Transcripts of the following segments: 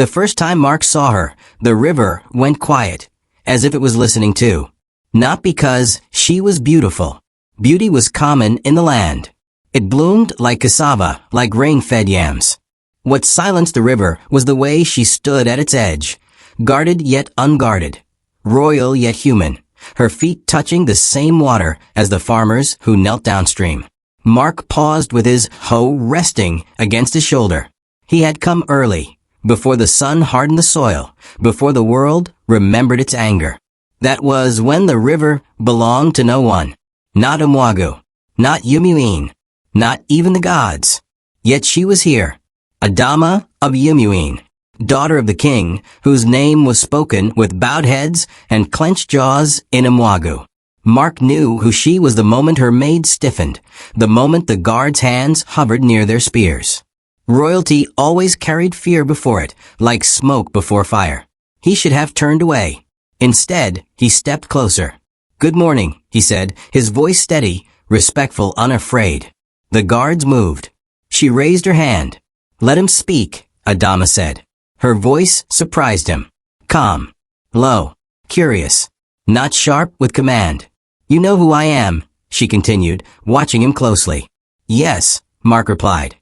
The first time Mark saw her, the river went quiet, as if it was listening too. Not because she was beautiful. Beauty was common in the land. It bloomed like cassava, like rain-fed yams. What silenced the river was the way she stood at its edge, guarded yet unguarded, royal yet human, her feet touching the same water as the farmers who knelt downstream. Mark paused with his hoe resting against his shoulder. He had come early, before the sun hardened the soil, before the world remembered its anger. That was when the river belonged to no one. Not Umwagu, not Yumuin, not even the gods. Yet she was here, Adama of Yumuin, daughter of the king, whose name was spoken with bowed heads and clenched jaws in Umwagu. Mark knew who she was the moment her maid stiffened, the moment the guards' hands hovered near their spears. Royalty always carried fear before it, like smoke before fire. He should have turned away. Instead, he stepped closer. "Good morning," he said, his voice steady, respectful, unafraid. The guards moved. She raised her hand. "Let him speak," Adama said. Her voice surprised him. Calm. Low. Curious. Not sharp with command. "You know who I am," she continued, watching him closely. "Yes," Mark replied.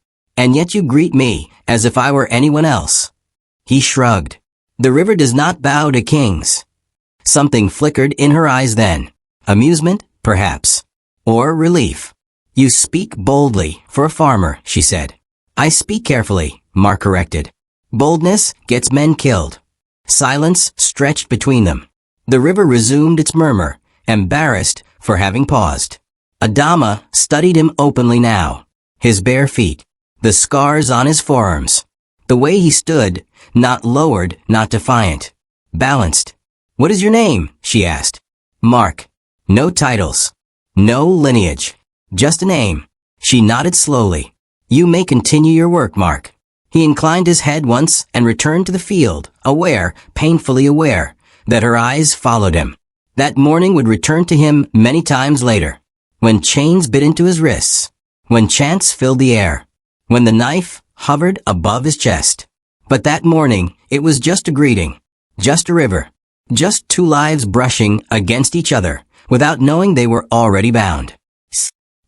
"And yet you greet me as if I were anyone else." He shrugged. "The river does not bow to kings." Something flickered in her eyes then. Amusement, perhaps. Or relief. "You speak boldly for a farmer," she said. "I speak carefully," Mark corrected. "Boldness gets men killed." Silence stretched between them. The river resumed its murmur, embarrassed for having paused. Adama studied him openly now. His bare feet. The scars on his forearms. The way he stood, not lowered, not defiant. Balanced. "What is your name?" she asked. "Mark." No titles. No lineage. Just a name. She nodded slowly. "You may continue your work, Mark." He inclined his head once and returned to the field, aware, painfully aware, that her eyes followed him. That morning would return to him many times later. When chains bit into his wrists. When chants filled the air. When the knife hovered above his chest. But that morning, it was just a greeting. Just a river. Just two lives brushing against each other, without knowing they were already bound.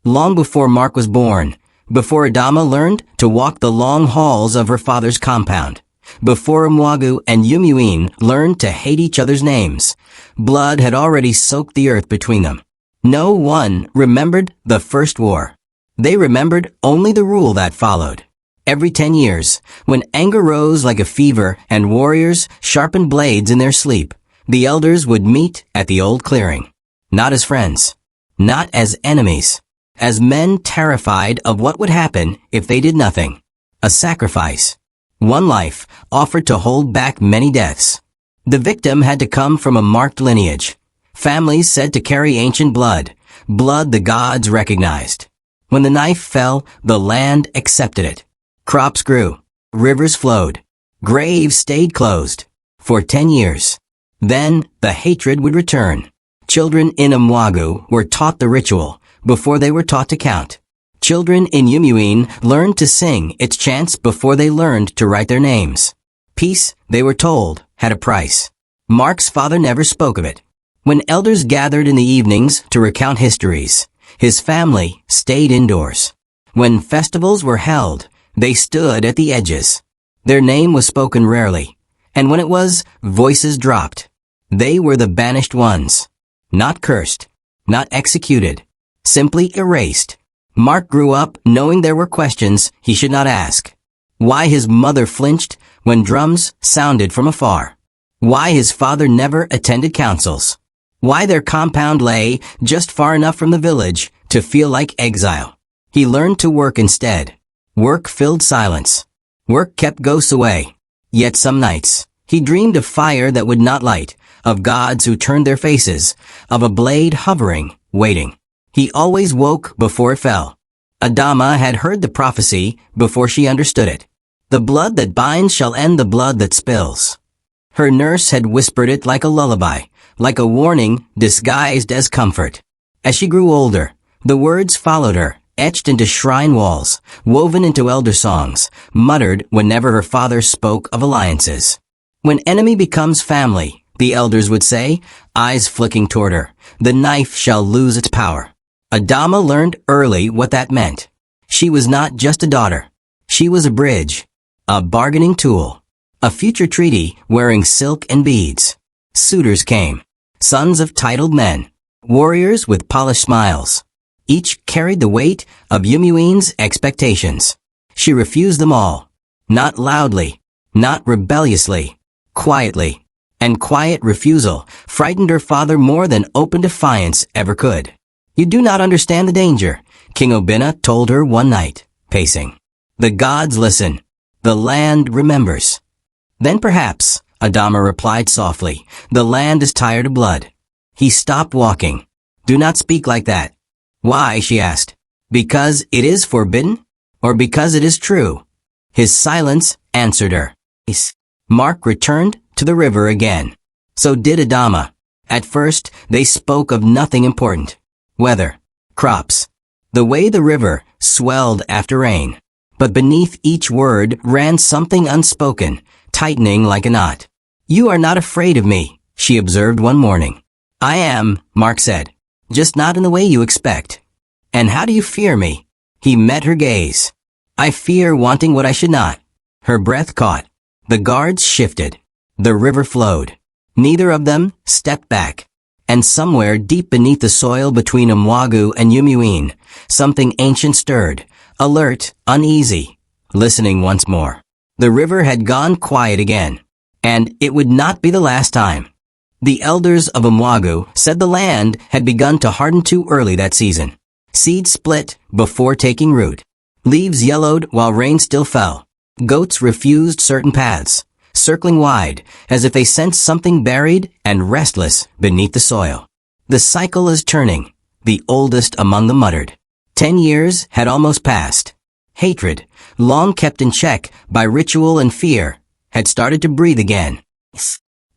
Long before Mark was born, before Adama learned to walk the long halls of her father's compound, before Umwagu and Yumuin learned to hate each other's names, blood had already soaked the earth between them. No one remembered the first war. They remembered only the rule that followed. Every 10 years, when anger rose like a fever and warriors sharpened blades in their sleep, the elders would meet at the old clearing. Not as friends. Not as enemies. As men terrified of what would happen if they did nothing. A sacrifice. One life offered to hold back many deaths. The victim had to come from a marked lineage. Families said to carry ancient blood. Blood the gods recognized. When the knife fell, the land accepted it. Crops grew. Rivers flowed. Graves stayed closed. For 10 years. Then, the hatred would return. Children in Umwagu were taught the ritual, before they were taught to count. Children in Yumuin learned to sing its chants before they learned to write their names. Peace, they were told, had a price. Mark's father never spoke of it. When elders gathered in the evenings to recount histories, his family stayed indoors. When festivals were held, they stood at the edges. Their name was spoken rarely, and when it was, voices dropped. They were the banished ones. Not cursed. Not executed. Simply erased. Mark grew up knowing there were questions he should not ask. Why his mother flinched when drums sounded from afar. Why his father never attended councils. Why their compound lay just far enough from the village to feel like exile. He learned to work instead. Work filled silence. Work kept ghosts away. Yet some nights, he dreamed of fire that would not light, of gods who turned their faces, of a blade hovering, waiting. He always woke before it fell. Adama had heard the prophecy before she understood it. The blood that binds shall end the blood that spills. Her nurse had whispered it like a lullaby, like a warning disguised as comfort. As she grew older, the words followed her, etched into shrine walls, woven into elder songs, muttered whenever her father spoke of alliances. When enemy becomes family, the elders would say, eyes flicking toward her, the knife shall lose its power. Adama learned early what that meant. She was not just a daughter. She was a bridge, a bargaining tool, a future treaty wearing silk and beads. Suitors came, sons of titled men, warriors with polished smiles. Each carried the weight of Yumuin's expectations. She refused them all, not loudly, not rebelliously, quietly. And quiet refusal frightened her father more than open defiance ever could. You do not understand the danger, King Obinna told her one night, pacing. The gods listen. The land remembers. Then perhaps, Adama replied softly, the land is tired of blood. He stopped walking. Do not speak like that. Why, she asked. Because it is forbidden? Or because it is true? His silence answered her. Mark returned to the river again. So did Adama. At first, they spoke of nothing important. Weather, crops, the way the river swelled after rain. But beneath each word ran something unspoken, tightening like a knot. You are not afraid of me, she observed one morning. I am, Mark said, just not in the way you expect. And how do you fear me? He met her gaze. I fear wanting what I should not. Her breath caught. The guards shifted. The river flowed. Neither of them stepped back. And somewhere deep beneath the soil between Umwagu and Yumuin, something ancient stirred, alert, uneasy, listening once more. The river had gone quiet again. And it would not be the last time. The elders of Umwagu said the land had begun to harden too early that season. Seeds split before taking root. Leaves yellowed while rain still fell. Goats refused certain paths, circling wide, as if they sensed something buried and restless beneath the soil. The cycle is turning, the oldest among them muttered. 10 years had almost passed. Hatred, long kept in check by ritual and fear, had started to breathe again.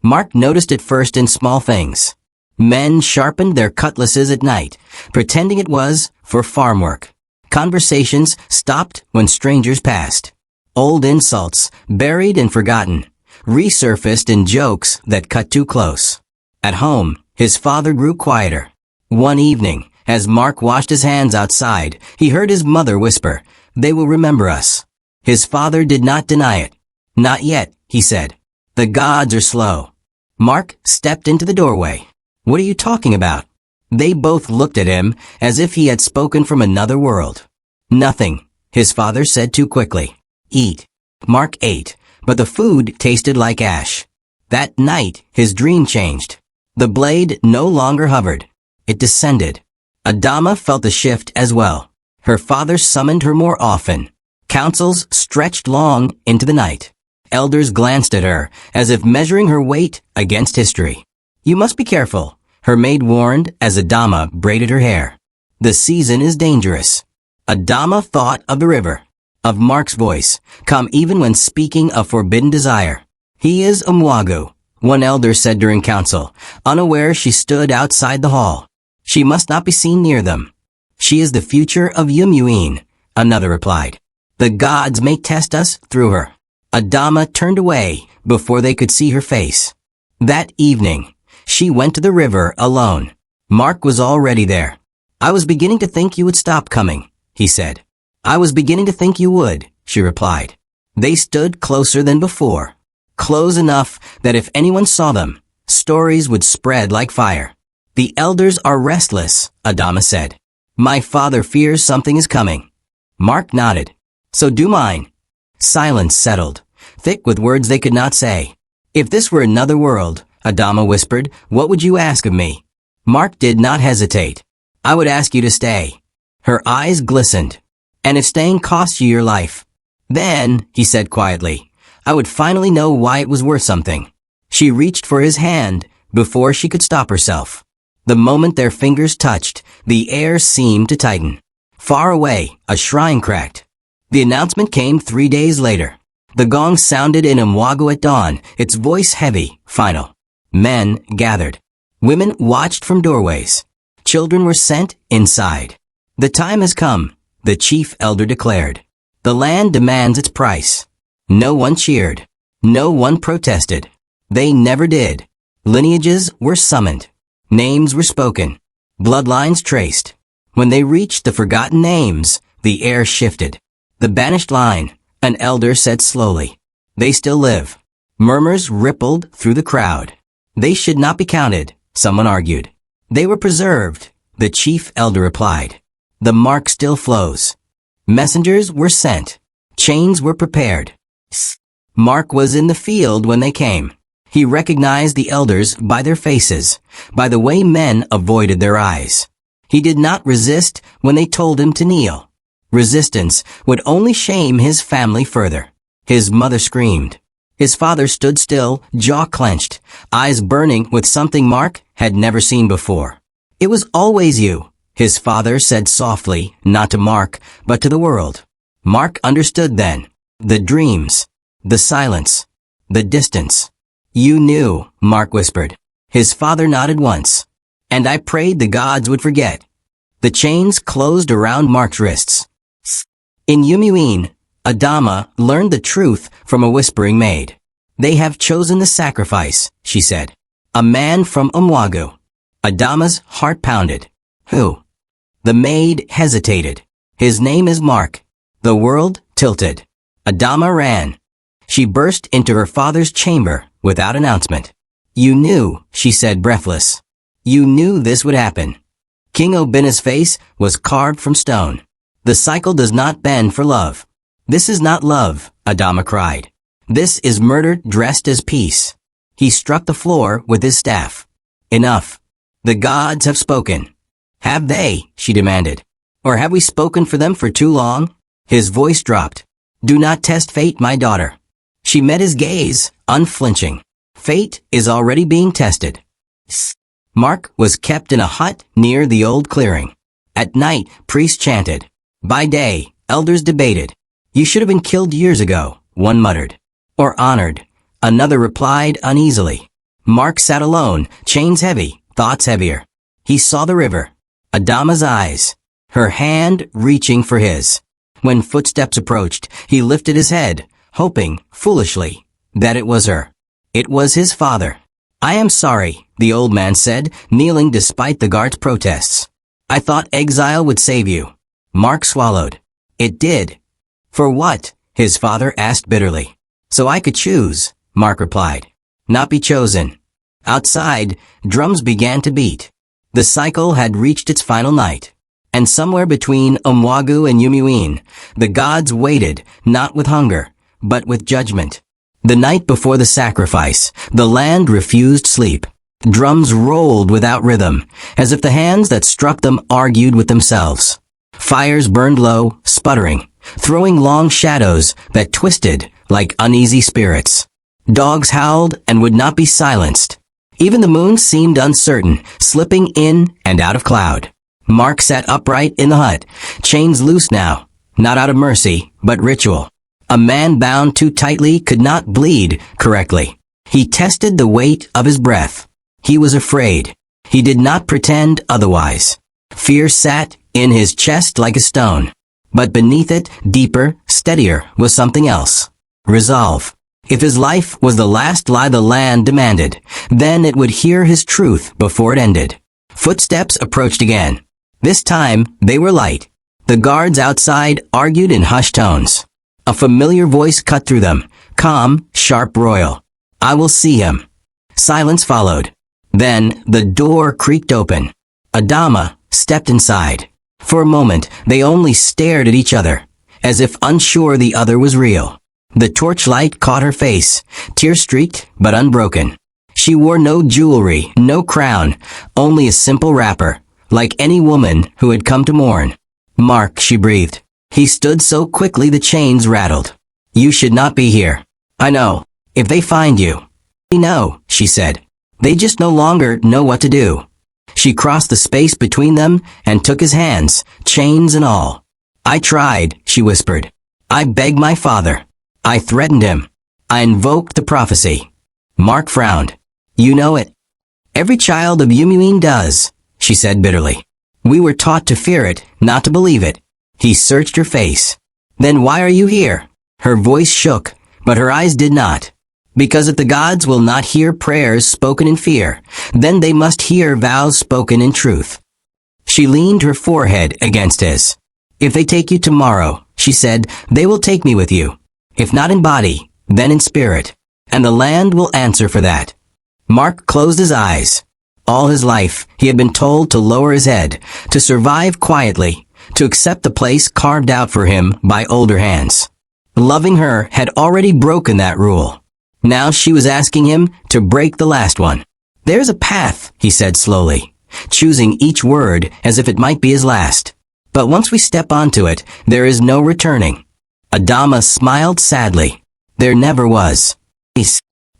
Mark noticed it first in small things. Men sharpened their cutlasses at night, pretending it was for farm work. Conversations stopped when strangers passed. Old insults, buried and forgotten, resurfaced in jokes that cut too close. At home, his father grew quieter. One evening, as Mark washed his hands outside, he heard his mother whisper, "They will remember us." His father did not deny it. "Not yet," he said. "The gods are slow." Mark stepped into the doorway. "What are you talking about?" They both looked at him as if he had spoken from another world. "Nothing," his father said too quickly. "Eat." Mark ate, but the food tasted like ash. That night, his dream changed. The blade no longer hovered. It descended. Adama felt the shift as well. Her father summoned her more often. Councils stretched long into the night. Elders glanced at her, as if measuring her weight against history. "You must be careful," her maid warned as Adama braided her hair. "The season is dangerous." Adama thought of the river, of Mark's voice, come even when speaking of forbidden desire. "He is Umwagu," one elder said during council. Unaware, she stood outside the hall. "She must not be seen near them." "She is the future of Yumuin," another replied. "The gods may test us through her." Adama turned away before they could see her face. That evening, she went to the river alone. Mark was already there. "I was beginning to think you would stop coming," he said. "I was beginning to think you would," she replied. They stood closer than before. Close enough that if anyone saw them, stories would spread like fire. "The elders are restless," Adama said. "My father fears something is coming." Mark nodded. "So do mine." Silence settled, thick with words they could not say. "If this were another world," Adama whispered, "what would you ask of me?" Mark did not hesitate. "I would ask you to stay." Her eyes glistened. "And if staying costs you your life?" "Then," he said quietly, "I would finally know why it was worth something." She reached for his hand before she could stop herself. The moment their fingers touched, the air seemed to tighten. Far away, a shrine cracked. The announcement came 3 days later. The gong sounded in Umwagu at dawn, its voice heavy, final. Men gathered. Women watched from doorways. Children were sent inside. "The time has come," the chief elder declared. The land demands its price. No one cheered. No one protested. They never did. Lineages were summoned. Names were spoken. Bloodlines traced. When they reached the forgotten names, the air shifted. The banished line, an elder said slowly. They still live. Murmurs rippled through the crowd. They should not be counted, someone argued. They were preserved, the chief elder replied. The mark still flows. Messengers were sent. Chains were prepared. Mark was in the field when they came. He recognized the elders by their faces, by the way men avoided their eyes. He did not resist when they told him to kneel. Resistance would only shame his family further. His mother screamed. His father stood still, jaw clenched, eyes burning with something Mark had never seen before. It was always you, his father said softly, not to Mark, but to the world. Mark understood then. The dreams, the silence, the distance. You knew, Mark whispered. His father nodded once. And I prayed the gods would forget. The chains closed around Mark's wrists. In Yumuin, Adama learned the truth from a whispering maid. They have chosen the sacrifice, she said. A man from Umwagu. Adama's heart pounded. Who? The maid hesitated. His name is Mark. The world tilted. Adama ran. She burst into her father's chamber without announcement. You knew, she said breathless. You knew this would happen. King Obina's face was carved from stone. The cycle does not bend for love. This is not love, Adama cried. This is murder dressed as peace. He struck the floor with his staff. Enough. The gods have spoken. Have they? She demanded. Or have we spoken for them for too long? His voice dropped. Do not test fate, my daughter. She met his gaze, unflinching. Fate is already being tested. Mark was kept in a hut near the old clearing. At night, priests chanted. By day, elders debated. You should have been killed years ago, one muttered. Or honored, another replied uneasily. Mark sat alone, chains heavy, thoughts heavier. He saw the river. Adama's eyes. Her hand reaching for his. When footsteps approached, he lifted his head, hoping, foolishly, that it was her. It was his father. I am sorry, the old man said, kneeling despite the guard's protests. I thought exile would save you. Mark swallowed. It did. For what? His father asked bitterly. So I could choose, Mark replied. Not be chosen. Outside, drums began to beat. The cycle had reached its final night. And somewhere between Umwagu and Yumuin, the gods waited, not with hunger, but with judgment. The night before the sacrifice, the land refused sleep. Drums rolled without rhythm, as if the hands that struck them argued with themselves. Fires burned low, sputtering, throwing long shadows that twisted like uneasy spirits. Dogs howled and would not be silenced. Even the moon seemed uncertain, slipping in and out of cloud. Mark sat upright in the hut, chains loose now, not out of mercy, but ritual. A man bound too tightly could not bleed correctly. He tested the weight of his breath. He was afraid. He did not pretend otherwise. Fear sat in his chest like a stone. But beneath it, deeper, steadier, was something else. Resolve. If his life was the last lie the land demanded, then it would hear his truth before it ended. Footsteps approached again. This time, they were light. The guards outside argued in hushed tones. A familiar voice cut through them, calm, sharp, royal. I will see him. Silence followed. Then, the door creaked open. Adama stepped inside. For a moment, they only stared at each other, as if unsure the other was real. The torchlight caught her face, tear-streaked but unbroken. She wore no jewelry, no crown, only a simple wrapper, like any woman who had come to mourn. Mark, she breathed. He stood so quickly the chains rattled. You should not be here. I know. If they find you. We know, she said. They just no longer know what to do. She crossed the space between them and took his hands, chains and all. I tried, she whispered. I begged my father. I threatened him. I invoked the prophecy. Mark frowned. You know it. Every child of Yumuin does, she said bitterly. We were taught to fear it, not to believe it. He searched her face. Then why are you here? Her voice shook, but her eyes did not. Because if the gods will not hear prayers spoken in fear, then they must hear vows spoken in truth. She leaned her forehead against his. If they take you tomorrow, she said, they will take me with you. If not in body, then in spirit. And the land will answer for that. Mark closed his eyes. All his life, he had been told to lower his head, to survive quietly, to accept the place carved out for him by older hands. Loving her had already broken that rule. Now she was asking him to break the last one. There's a path, he said slowly, choosing each word as if it might be his last. But once we step onto it, there is no returning. Adama smiled sadly. There never was.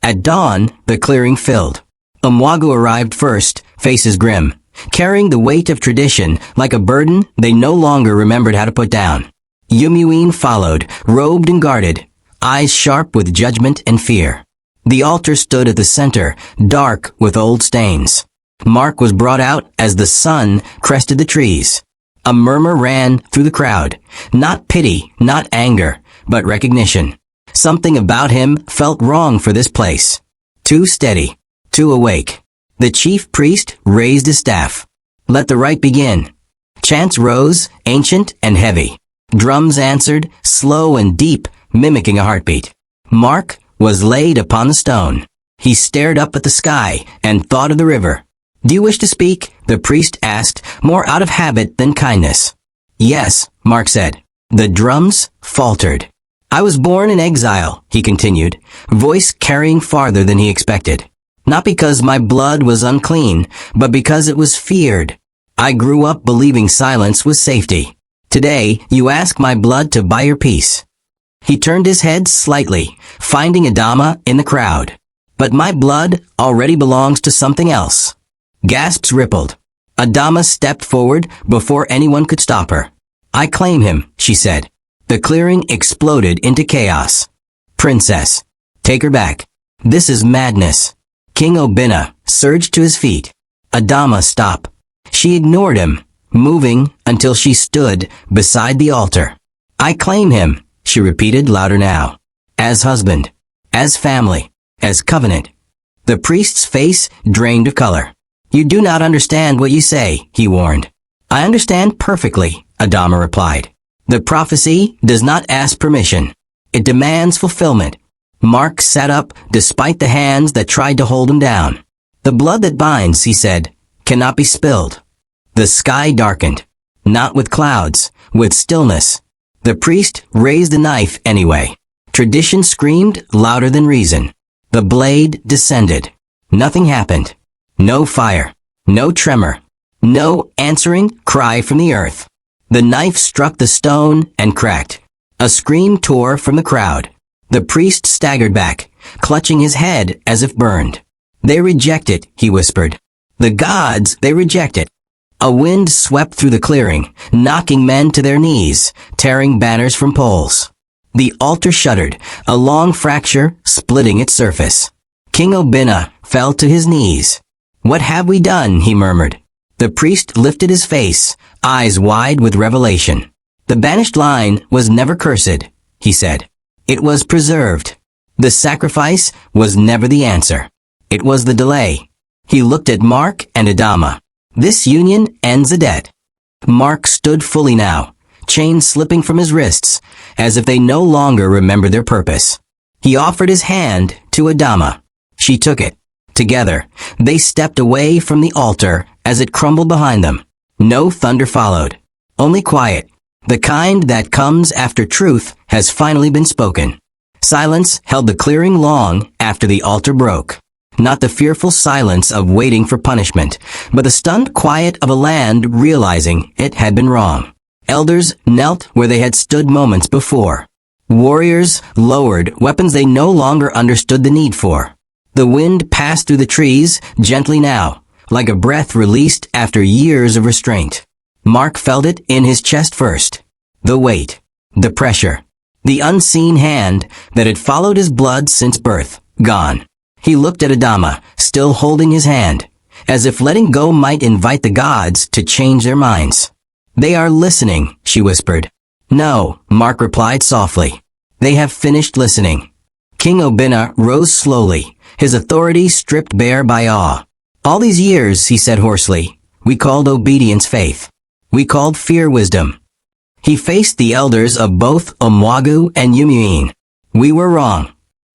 At dawn, the clearing filled. Umwagu arrived first, faces grim, carrying the weight of tradition like a burden they no longer remembered how to put down. Yumuin followed, robed and guarded, eyes sharp with judgment and fear. The altar stood at the center, dark with old stains. Mark was brought out as the sun crested the trees. A murmur ran through the crowd. Not pity, not anger, but recognition. Something about him felt wrong for this place. Too steady, too awake. The chief priest raised his staff. Let the rite begin. Chants rose, ancient and heavy. Drums answered, slow and deep, mimicking a heartbeat. Mark was laid upon the stone. He stared up at the sky and thought of the river. Do you wish to speak? The priest asked, more out of habit than kindness. Yes, Mark said. The drums faltered. I was born in exile, he continued, voice carrying farther than he expected. Not because my blood was unclean, but because it was feared. I grew up believing silence was safety. Today, you ask my blood to buy your peace. He turned his head slightly, finding Adama in the crowd. But my blood already belongs to something else. Gasps rippled. Adama stepped forward before anyone could stop her. I claim him, she said. The clearing exploded into chaos. Princess, take her back. This is madness. King Obinna surged to his feet. Adama, stop. She ignored him, moving until she stood beside the altar. I claim him, she repeated louder now. As husband, as family, as covenant. The priest's face drained of color. You do not understand what you say, he warned. I understand perfectly, Adama replied. The prophecy does not ask permission. It demands fulfillment. Mark sat up despite the hands that tried to hold him down. The blood that binds, he said, cannot be spilled. The sky darkened. Not with clouds, with stillness. The priest raised the knife anyway. Tradition screamed louder than reason. The blade descended. Nothing happened. No fire. No tremor. No answering cry from the earth. The knife struck the stone and cracked. A scream tore from the crowd. The priest staggered back, clutching his head as if burned. They reject it, he whispered. The gods, they reject it. A wind swept through the clearing, knocking men to their knees, tearing banners from poles. The altar shuddered, a long fracture splitting its surface. King Obinna fell to his knees. What have we done? He murmured. The priest lifted his face, eyes wide with revelation. The banished line was never cursed, he said. It was preserved. The sacrifice was never the answer. It was the delay. He looked at Mark and Adama. This union ends a debt. Mark stood fully now, chains slipping from his wrists, as if they no longer remembered their purpose. He offered his hand to Adama. She took it. Together, they stepped away from the altar as it crumbled behind them. No thunder followed. Only quiet. The kind that comes after truth has finally been spoken. Silence held the clearing long after the altar broke. Not the fearful silence of waiting for punishment, but the stunned quiet of a land realizing it had been wrong. Elders knelt where they had stood moments before. Warriors lowered weapons they no longer understood the need for. The wind passed through the trees gently now, like a breath released after years of restraint. Mark felt it in his chest first. The weight, the pressure, the unseen hand that had followed his blood since birth, gone. He looked at Adama, still holding his hand, as if letting go might invite the gods to change their minds. They are listening, she whispered. No, Mark replied softly. They have finished listening. King Obinna rose slowly, his authority stripped bare by awe. All these years, he said hoarsely, we called obedience faith. We called fear wisdom. He faced the elders of both Omwagu and Yumuin. We were wrong.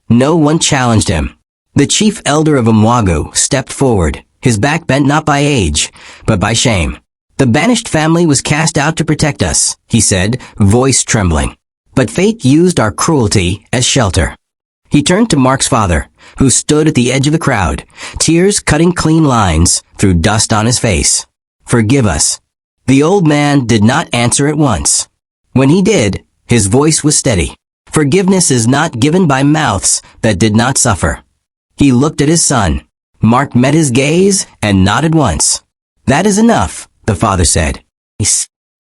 No one challenged him. The chief elder of Omwagu stepped forward, his back bent not by age, but by shame. The banished family was cast out to protect us, he said, voice trembling. But fate used our cruelty as shelter. He turned to Mark's father, who stood at the edge of the crowd, tears cutting clean lines through dust on his face. Forgive us. The old man did not answer at once. When he did, his voice was steady. Forgiveness is not given by mouths that did not suffer. He looked at his son. Mark met his gaze and nodded once. That is enough, the father said.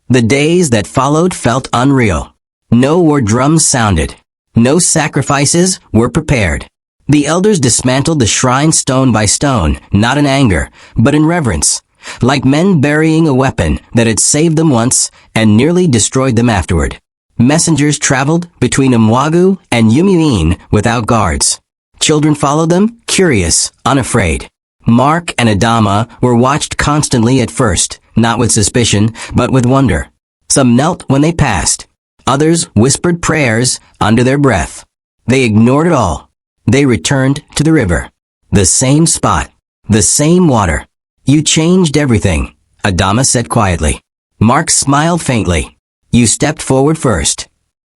The days that followed felt unreal. No war drums sounded. No sacrifices were prepared. The elders dismantled the shrine stone by stone, not in anger, but in reverence, like men burying a weapon that had saved them once and nearly destroyed them afterward. Messengers traveled between Omwagu and Yumuin without guards. Children followed them, curious, unafraid. Mark and Adama were watched constantly at first, not with suspicion, but with wonder. Some knelt when they passed. Others whispered prayers under their breath. They ignored it all. They returned to the river. The same spot. The same water. You changed everything, Adama said quietly. Mark smiled faintly. You stepped forward first.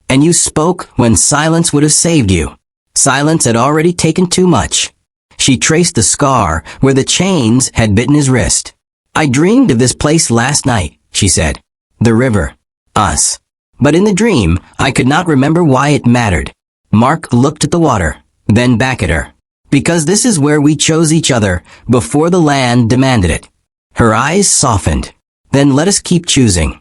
And you spoke when silence would have saved you. Silence had already taken too much. She traced the scar where the chains had bitten his wrist. I dreamed of this place last night, she said. The river. Us. But in the dream, I could not remember why it mattered. Mark looked at the water, then back at her. Because this is where we chose each other before the land demanded it. Her eyes softened. Then let us keep choosing.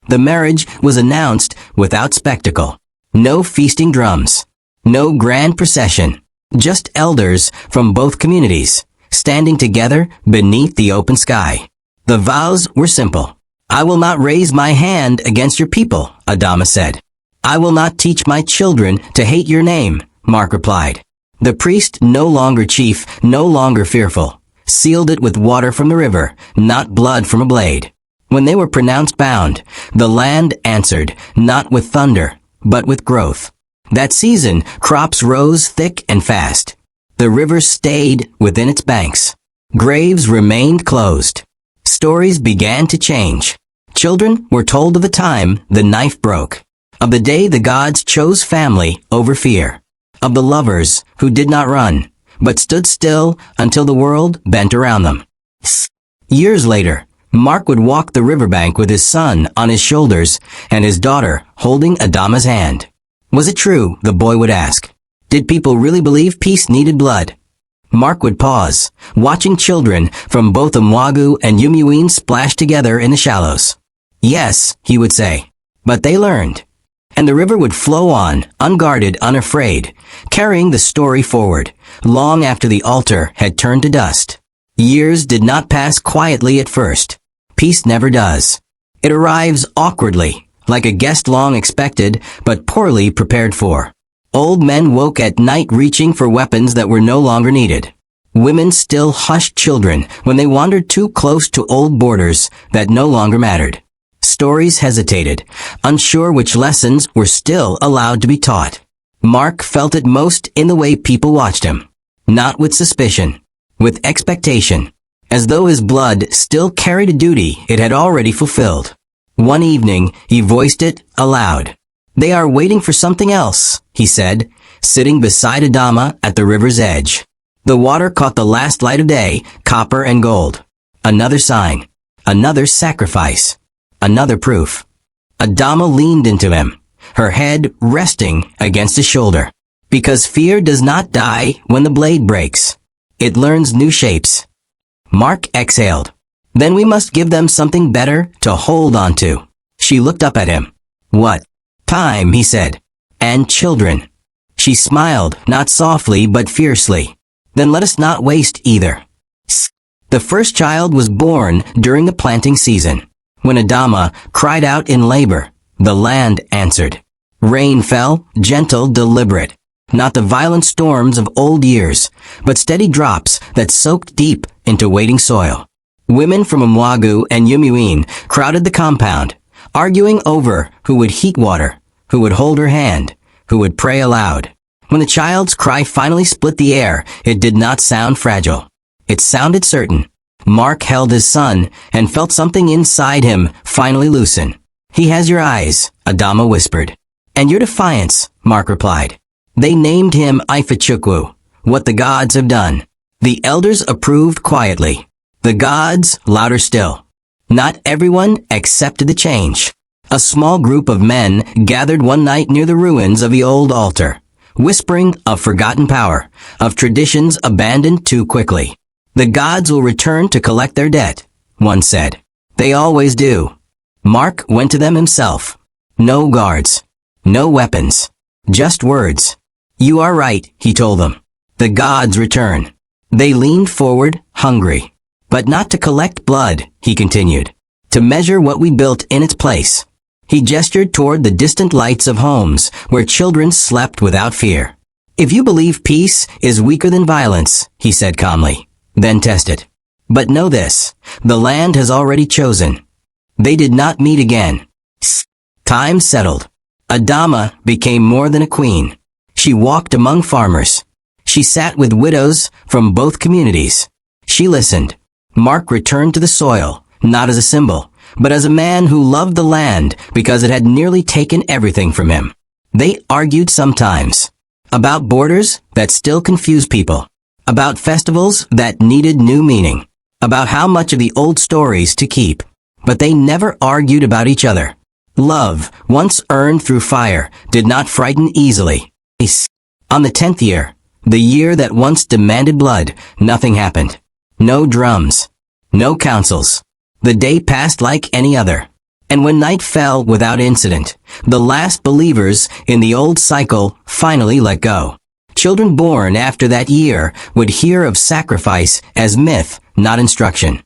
The marriage was announced without spectacle. No feasting drums. No grand procession. Just elders from both communities, standing together beneath the open sky. The vows were simple. I will not raise my hand against your people, Adama said. I will not teach my children to hate your name, Mark replied. The priest, no longer chief, no longer fearful, sealed it with water from the river, not blood from a blade. When they were pronounced bound, the land answered, not with thunder, but with growth. That season, crops rose thick and fast. The river stayed within its banks. Graves remained closed. Stories began to change. Children were told of the time the knife broke, of the day the gods chose family over fear, of the lovers who did not run, but stood still until the world bent around them. Years later, Mark would walk the riverbank with his son on his shoulders and his daughter holding Adama's hand. Was it true, the boy would ask. Did people really believe peace needed blood? Mark would pause, watching children from both Omwagu and Yumuin splash together in the shallows. Yes, he would say. But they learned. And the river would flow on, unguarded, unafraid, carrying the story forward, long after the altar had turned to dust. Years did not pass quietly at first. Peace never does. It arrives awkwardly, like a guest long expected, but poorly prepared for. Old men woke at night reaching for weapons that were no longer needed. Women still hushed children when they wandered too close to old borders that no longer mattered. Stories hesitated, unsure which lessons were still allowed to be taught. Mark felt it most in the way people watched him. Not with suspicion, with expectation, as though his blood still carried a duty it had already fulfilled. One evening, he voiced it aloud. They are waiting for something else, he said, sitting beside Adama at the river's edge. The water caught the last light of day, copper and gold. Another sign. Another sacrifice. Another proof. Adama leaned into him, her head resting against his shoulder. Because fear does not die when the blade breaks. It learns new shapes. Mark exhaled. Then we must give them something better to hold on to. She looked up at him. What? Time, he said. And children. She smiled, not softly but fiercely. Then let us not waste either. The first child was born during the planting season. When Adama cried out in labor, the land answered. Rain fell, gentle, deliberate. Not the violent storms of old years, but steady drops that soaked deep into waiting soil. Women from Mwagu and Yumuin crowded the compound, arguing over who would heat water, who would hold her hand, who would pray aloud. When the child's cry finally split the air, it did not sound fragile. It sounded certain. Mark held his son and felt something inside him finally loosen. He has your eyes, Adama whispered. And your defiance, Mark replied. They named him Ifechukwu, what the gods have done. The elders approved quietly. The gods, louder still. Not everyone accepted the change. A small group of men gathered one night near the ruins of the old altar, whispering of forgotten power, of traditions abandoned too quickly. The gods will return to collect their debt, one said. They always do. Mark went to them himself. No guards. No weapons. Just words. You are right, he told them. The gods return. They leaned forward, hungry. But not to collect blood, he continued. To measure what we built in its place. He gestured toward the distant lights of homes where children slept without fear. If you believe peace is weaker than violence, he said calmly, then test it. But know this, the land has already chosen. They did not meet again. Time settled. Adama became more than a queen. She walked among farmers. She sat with widows from both communities. She listened. Mark returned to the soil, not as a symbol, but as a man who loved the land because it had nearly taken everything from him. They argued sometimes. About borders that still confuse people. About festivals that needed new meaning. About how much of the old stories to keep. But they never argued about each other. Love, once earned through fire, did not frighten easily. On the 10th year, the year that once demanded blood, nothing happened. No drums. No councils. The day passed like any other. And when night fell without incident, the last believers in the old cycle finally let go. Children born after that year would hear of sacrifice as myth, not instruction.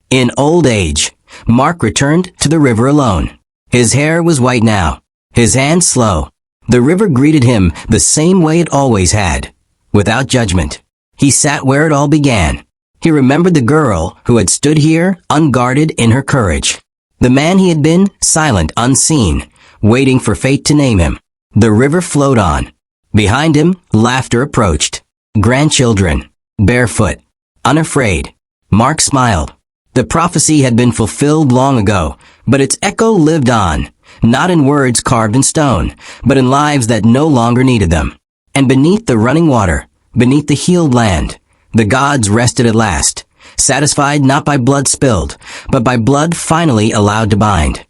In old age, Mark returned to the river alone. His hair was white now, his hands slow. The river greeted him the same way it always had, without judgment. He sat where it all began. He remembered the girl who had stood here, unguarded in her courage. The man he had been, silent, unseen, waiting for fate to name him. The river flowed on. Behind him, laughter approached. Grandchildren, barefoot, unafraid. Mark smiled. The prophecy had been fulfilled long ago, but its echo lived on, not in words carved in stone, but in lives that no longer needed them. And beneath the running water, beneath the healed land, the gods rested at last, satisfied not by blood spilled, but by blood finally allowed to bind.